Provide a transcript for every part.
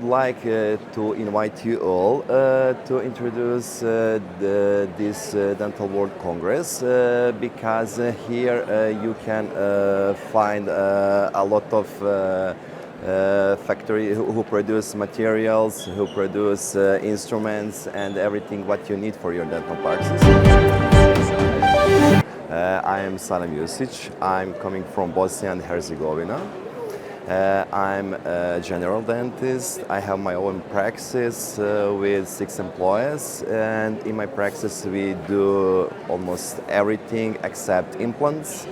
like to invite you all to introduce this DentalWorld Congress because here you can find a lot of factory who produce materials, who produce instruments and everything what you need for your dental practice. I am Salem Jusic. I'm coming from Bosnia and Herzegovina. I'm a general dentist. I have my own practice with 6 employees, and in my practice we do almost everything except implants.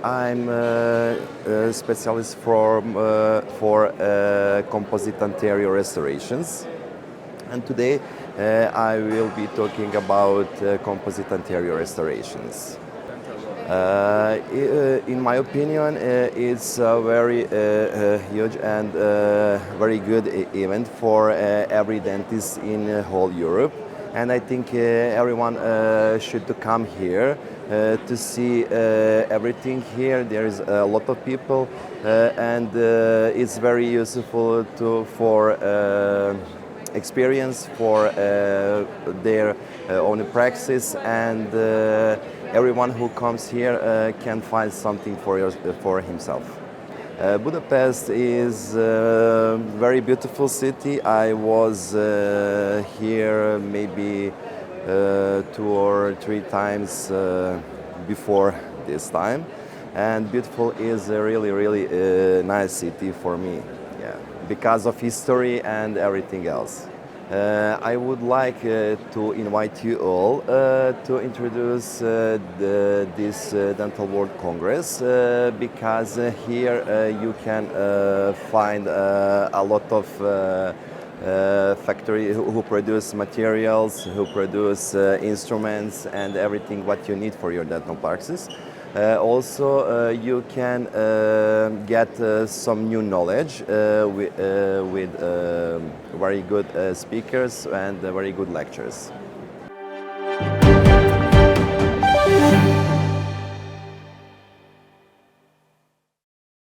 I'm a specialist for composite anterior restorations. And today I will be talking about composite anterior restorations. In my opinion, it's a very huge and very good event for every dentist in whole Europe. And I think everyone should come here to see everything here. There is a lot of people and it's very useful for experience for their own practice, and everyone who comes here can find something for himself. Budapest is a very beautiful city. I was here maybe 2 or 3 times before this time, and beautiful is a really nice city for me. Yeah, because of history and everything else. I would like to invite you all to introduce this DentalWorld Congress because here you can find a lot of factory who produce materials, who produce instruments and everything what you need for your dental practice. Also, you can get some new knowledge with very good speakers and very good lectures.